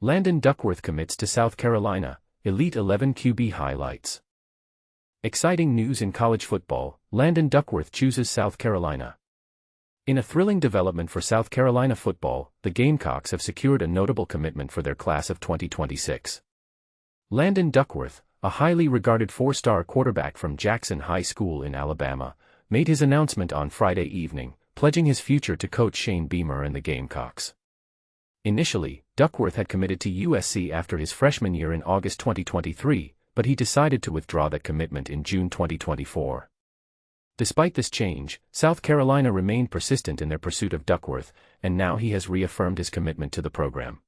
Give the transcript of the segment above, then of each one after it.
Landon Duckworth commits to South Carolina, Elite 11 QB highlights. Exciting news in college football, Landon Duckworth chooses South Carolina. In a thrilling development for South Carolina football, the Gamecocks have secured a notable commitment for their class of 2026. Landon Duckworth, a highly regarded four-star quarterback from Jackson High School in Alabama, made his announcement on Friday evening, pledging his future to coach Shane Beamer and the Gamecocks. Initially, Duckworth had committed to USC after his freshman year in August 2023, but he decided to withdraw that commitment in June 2024. Despite this change, South Carolina remained persistent in their pursuit of Duckworth, and now he has reaffirmed his commitment to the program.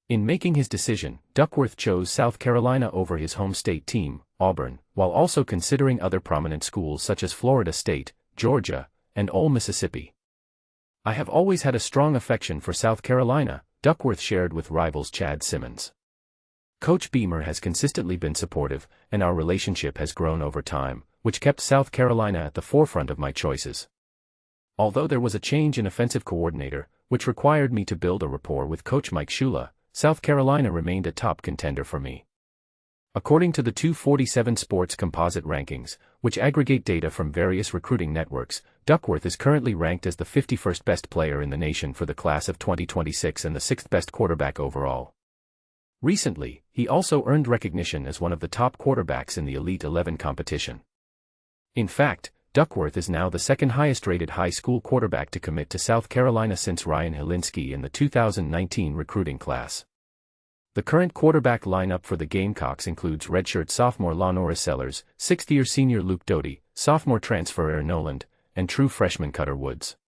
In making his decision, Duckworth chose South Carolina over his home state team, Auburn, while also considering other prominent schools such as Florida State, Georgia, and Ole Mississippi. "I have always had a strong affection for South Carolina," Duckworth shared with Rivals Chad Simmons. "Coach Beamer has consistently been supportive, and our relationship has grown over time, which kept South Carolina at the forefront of my choices. Although there was a change in offensive coordinator, which required me to build a rapport with Coach Mike Shula, South Carolina remained a top contender for me." According to the 247 Sports Composite Rankings, which aggregate data from various recruiting networks, Duckworth is currently ranked as the 51st best player in the nation for the class of 2026 and the 6th best quarterback overall. Recently, he also earned recognition as one of the top quarterbacks in the Elite 11 competition. In fact, Duckworth is now the second highest-rated high school quarterback to commit to South Carolina since Ryan Helinski in the 2019 recruiting class. The current quarterback lineup for the Gamecocks includes redshirt sophomore LaNorris Sellers, sixth-year senior Luke Doty, sophomore transfer Aaron Noland, and true freshman Cutter Woods.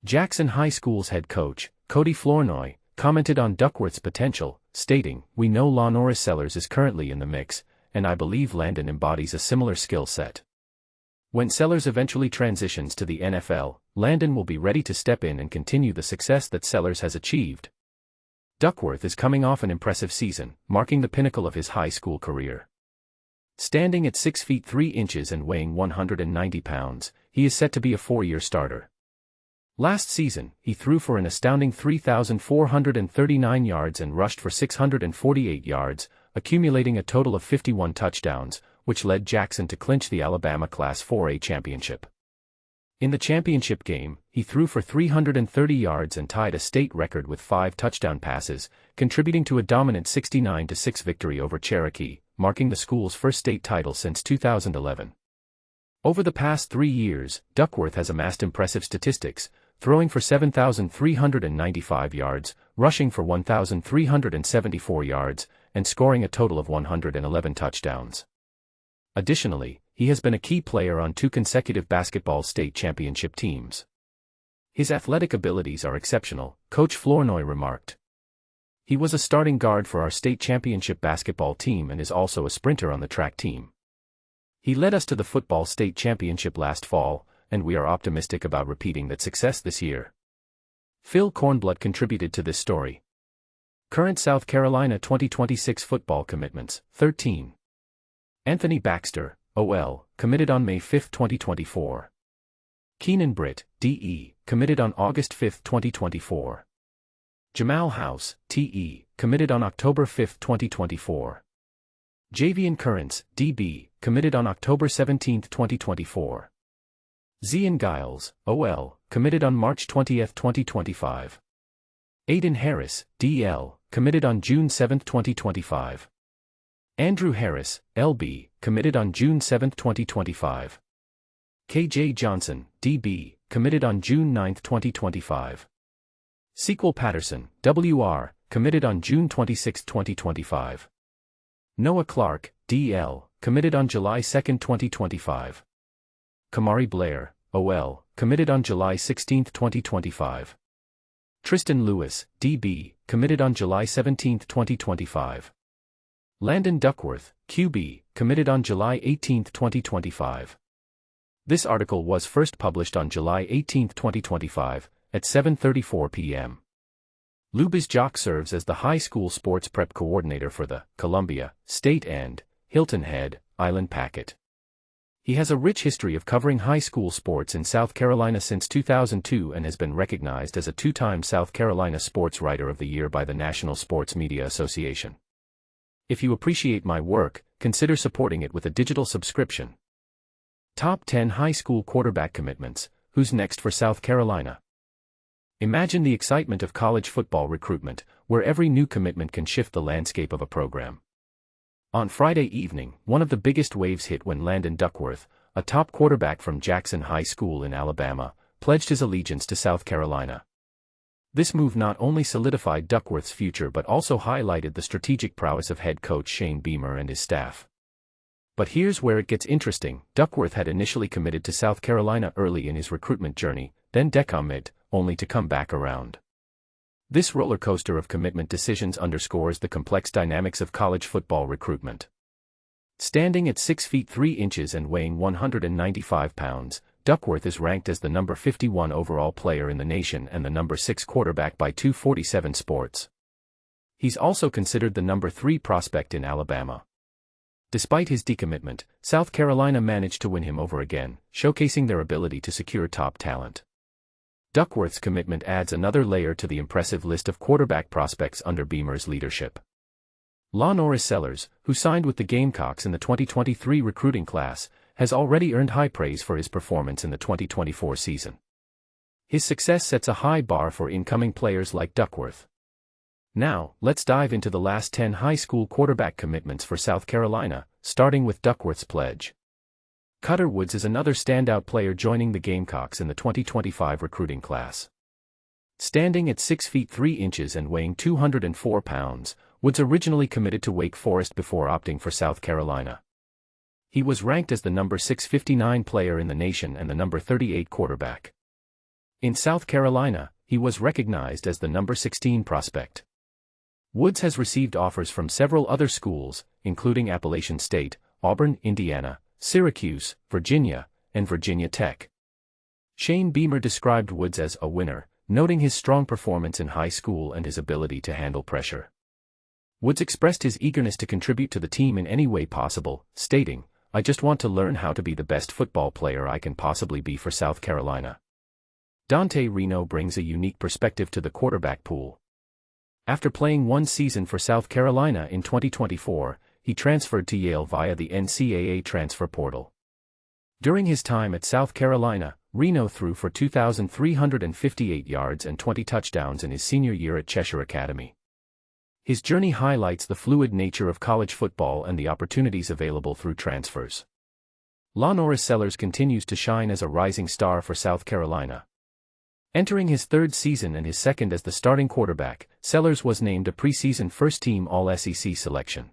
Jackson High School's head coach, Cody Flournoy, commented on Duckworth's potential, stating, "We know LaNorris Sellers is currently in the mix, and I believe Landon embodies a similar skill set. When Sellers eventually transitions to the NFL, Landon will be ready to step in and continue the success that Sellers has achieved." Duckworth is coming off an impressive season, marking the pinnacle of his high school career. Standing at 6 feet 3 inches and weighing 190 pounds, he is set to be a four-year starter. Last season, he threw for an astounding 3,439 yards and rushed for 648 yards, accumulating a total of 51 touchdowns, which led Jackson to clinch the Alabama Class 4A championship. In the championship game, he threw for 330 yards and tied a state record with 5 touchdown passes, contributing to a dominant 69-6 victory over Cherokee, marking the school's first state title since 2011. Over the past 3 years, Duckworth has amassed impressive statistics, throwing for 7,395 yards, rushing for 1,374 yards, and scoring a total of 111 touchdowns. Additionally, he has been a key player on 2 consecutive basketball state championship teams. "His athletic abilities are exceptional," Coach Flournoy remarked. "He was a starting guard for our state championship basketball team and is also a sprinter on the track team. He led us to the football state championship last fall, and we are optimistic about repeating that success this year." Phil Kornbluth contributed to this story. Current South Carolina 2026 football commitments, 13. Anthony Baxter, OL, committed on May 5, 2024. Keenan Britt, DE, committed on August 5, 2024. Jamal House, TE, committed on October 5, 2024. Javian Currents, DB, committed on October 17, 2024. Zion Giles, OL, committed on March 20, 2025. Aiden Harris, DL, committed on June 7, 2025. Andrew Harris, LB, committed on June 7, 2025. KJ Johnson, DB, committed on June 9, 2025. Sequel Patterson, WR, committed on June 26, 2025. Noah Clark, DL, committed on July 2, 2025. Kamari Blair, OL, committed on July 16, 2025. Tristan Lewis, DB, committed on July 17, 2025. Landon Duckworth, QB, committed on July 18, 2025. This article was first published on July 18, 2025, at 7:34 p.m. Lubiz Jock serves as the high school sports prep coordinator for the Columbia, State and Hilton Head Island Packet. He has a rich history of covering high school sports in South Carolina since 2002 and has been recognized as a two-time South Carolina Sports Writer of the Year by the National Sports Media Association. If you appreciate my work, consider supporting it with a digital subscription. Top 10 High School Quarterback Commitments. Who's next for South Carolina? Imagine the excitement of college football recruitment, where every new commitment can shift the landscape of a program. On Friday evening, one of the biggest waves hit when Landon Duckworth, a top quarterback from Jackson High School in Alabama, pledged his allegiance to South Carolina. This move not only solidified Duckworth's future but also highlighted the strategic prowess of head coach Shane Beamer and his staff. But here's where it gets interesting. Duckworth had initially committed to South Carolina early in his recruitment journey, then decommit, only to come back around. This roller coaster of commitment decisions underscores the complex dynamics of college football recruitment. Standing at 6 feet 3 inches and weighing 195 pounds, Duckworth is ranked as the number 51 overall player in the nation and the number 6 quarterback by 247 Sports. He's also considered the number 3 prospect in Alabama. Despite his decommitment, South Carolina managed to win him over again, showcasing their ability to secure top talent. Duckworth's commitment adds another layer to the impressive list of quarterback prospects under Beamer's leadership. Landon Sellers, who signed with the Gamecocks in the 2023 recruiting class, has already earned high praise for his performance in the 2024 season. His success sets a high bar for incoming players like Duckworth. Now, let's dive into the last 10 high school quarterback commitments for South Carolina, starting with Duckworth's pledge. Cutter Woods is another standout player joining the Gamecocks in the 2025 recruiting class. Standing at 6 feet 3 inches and weighing 204 pounds, Woods originally committed to Wake Forest before opting for South Carolina. He was ranked as the number 659 player in the nation and the number 38 quarterback. In South Carolina, he was recognized as the number 16 prospect. Woods has received offers from several other schools, including Appalachian State, Auburn, Indiana, Syracuse, Virginia, and Virginia Tech. Shane Beamer described Woods as a winner, noting his strong performance in high school and his ability to handle pressure. Woods expressed his eagerness to contribute to the team in any way possible, stating, "I just want to learn how to be the best football player I can possibly be for South Carolina." Dante Reno brings a unique perspective to the quarterback pool. After playing one season for South Carolina in 2024, he transferred to Yale via the NCAA transfer portal. During his time at South Carolina, Reno threw for 2,358 yards and 20 touchdowns in his senior year at Cheshire Academy. His journey highlights the fluid nature of college football and the opportunities available through transfers. Landon Sellers continues to shine as a rising star for South Carolina. Entering his third season and his second as the starting quarterback, Sellers was named a preseason first-team All-SEC selection.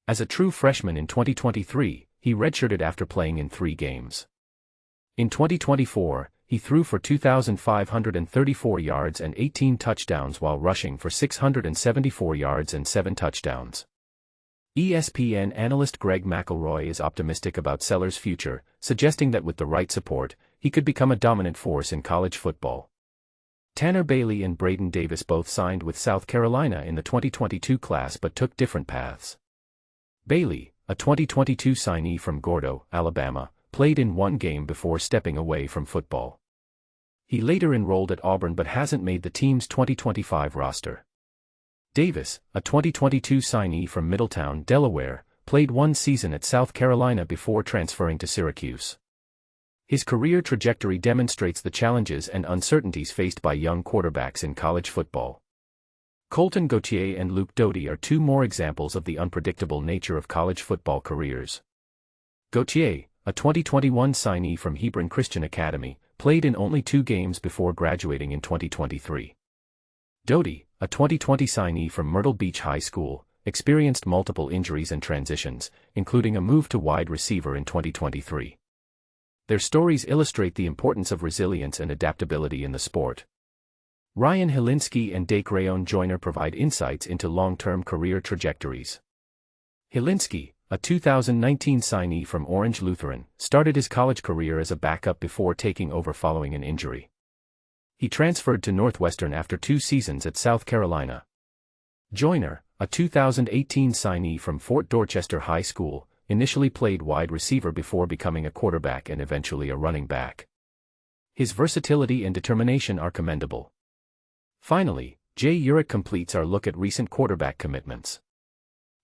As a true freshman in 2023, he redshirted after playing in 3 games. In 2024, he threw for 2,534 yards and 18 touchdowns while rushing for 674 yards and 7 touchdowns. ESPN analyst Greg McElroy is optimistic about Sellers' future, suggesting that with the right support, he could become a dominant force in college football. Tanner Bailey and Braden Davis both signed with South Carolina in the 2022 class but took different paths. Bailey, a 2022 signee from Gordo, Alabama, played in 1 game before stepping away from football. He later enrolled at Auburn but hasn't made the team's 2025 roster. Davis, a 2022 signee from Middletown, Delaware, played 1 season at South Carolina before transferring to Syracuse. His career trajectory demonstrates the challenges and uncertainties faced by young quarterbacks in college football. Colton Gauthier and Luke Doty are 2 more examples of the unpredictable nature of college football careers. Gauthier, a 2021 signee from Hebron Christian Academy, played in only 2 games before graduating in 2023. Doty, a 2020 signee from Myrtle Beach High School, experienced multiple injuries and transitions, including a move to wide receiver in 2023. Their stories illustrate the importance of resilience and adaptability in the sport. Ryan Helinski and Dake Rayon Joyner provide insights into long-term career trajectories. Helinski, a 2019 signee from Orange Lutheran, started his college career as a backup before taking over following an injury. He transferred to Northwestern after 2 seasons at South Carolina. Joyner, a 2018 signee from Fort Dorchester High School, initially played wide receiver before becoming a quarterback and eventually a running back. His versatility and determination are commendable. Finally, Jay Urich completes our look at recent quarterback commitments.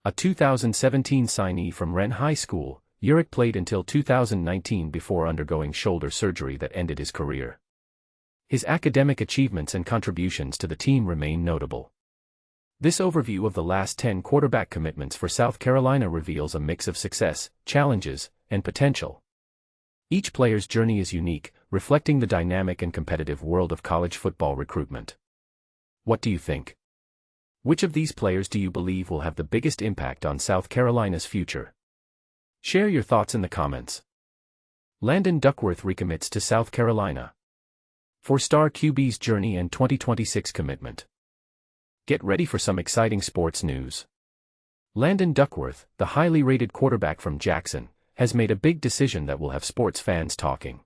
A 2017 signee from Wren High School, Urich played until 2019 before undergoing shoulder surgery that ended his career. His academic achievements and contributions to the team remain notable. This overview of the last 10 quarterback commitments for South Carolina reveals a mix of success, challenges, and potential. Each player's journey is unique, reflecting the dynamic and competitive world of college football recruitment. What do you think? Which of these players do you believe will have the biggest impact on South Carolina's future? Share your thoughts in the comments. Landon Duckworth recommits to South Carolina. 4-star QB's journey and 2026 commitment. Get ready for some exciting sports news. Landon Duckworth, the highly rated quarterback from Jackson, has made a big decision that will have sports fans talking.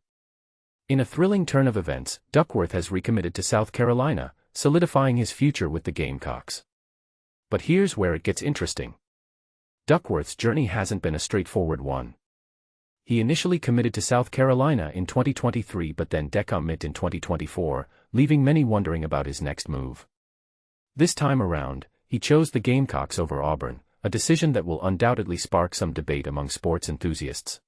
In a thrilling turn of events, Duckworth has recommitted to South Carolina, solidifying his future with the Gamecocks. But here's where it gets interesting. Duckworth's journey hasn't been a straightforward one. He initially committed to South Carolina in 2023 but then decommit in 2024, leaving many wondering about his next move. This time around, he chose the Gamecocks over Auburn, a decision that will undoubtedly spark some debate among sports enthusiasts.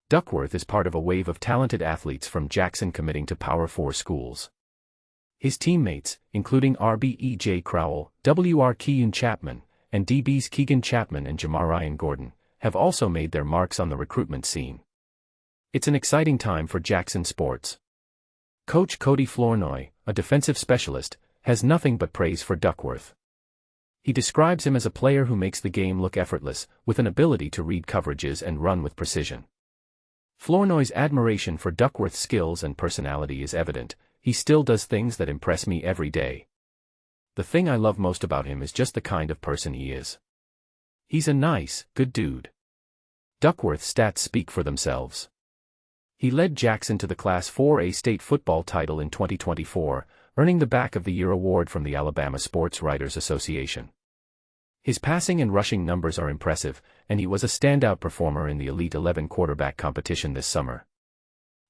Duckworth is part of a wave of talented athletes from Jackson committing to Power 4 schools. His teammates, including RBE Crowell, WR Keegan Chapman, and DBs Keegan Chapman and Jamarian Gordon, have also made their marks on the recruitment scene. It's an exciting time for Jackson sports. Coach Cody Flournoy, a defensive specialist, has nothing but praise for Duckworth. He describes him as a player who makes the game look effortless, with an ability to read coverages and run with precision. Flournoy's admiration for Duckworth's skills and personality is evident. He still does things that impress me every day. The thing I love most about him is just the kind of person he is. He's a nice, good dude. Duckworth's stats speak for themselves. He led Jackson to the Class 4A state football title in 2024, earning the Back of the Year award from the Alabama Sports Writers Association. His passing and rushing numbers are impressive, and he was a standout performer in the Elite 11 quarterback competition this summer.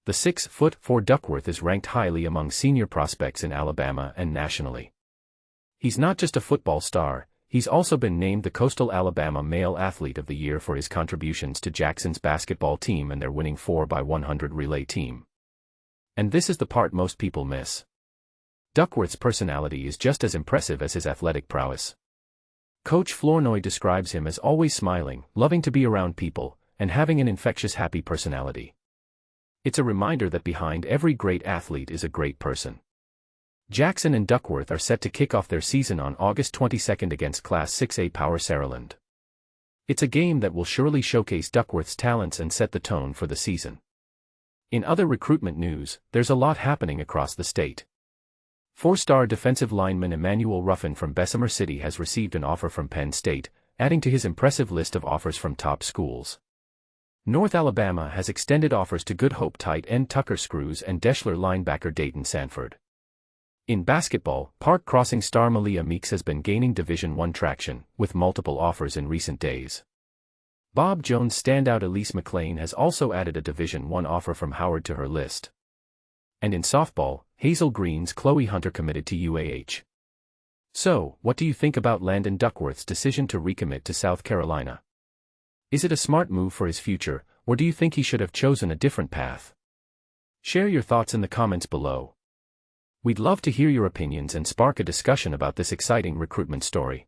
The 6'4" Duckworth is ranked highly among senior prospects in Alabama and nationally. He's not just a football star, he's also been named the Coastal Alabama Male Athlete of the Year for his contributions to Jackson's basketball team and their winning 4x100 relay team. And this is the part most people miss. Duckworth's personality is just as impressive as his athletic prowess. Coach Flournoy describes him as always smiling, loving to be around people, and having an infectious happy personality. It's a reminder that behind every great athlete is a great person. Jackson and Duckworth are set to kick off their season on August 22 against Class 6A Power Maryland. It's a game that will surely showcase Duckworth's talents and set the tone for the season. In other recruitment news, there's a lot happening across the state. 4-star defensive lineman Emmanuel Ruffin from Bessemer City has received an offer from Penn State, adding to his impressive list of offers from top schools. North Alabama has extended offers to Good Hope tight end Tucker Screws and Deschler linebacker Dayton Sanford. In basketball, Park Crossing star Malia Meeks has been gaining Division I traction, with multiple offers in recent days. Bob Jones standout Elise McLean has also added a Division I offer from Howard to her list. And in softball, Hazel Green's Chloe Hunter committed to UAH. So, what do you think about Landon Duckworth's decision to recommit to South Carolina? Is it a smart move for his future, or do you think he should have chosen a different path? Share your thoughts in the comments below. We'd love to hear your opinions and spark a discussion about this exciting recruitment story.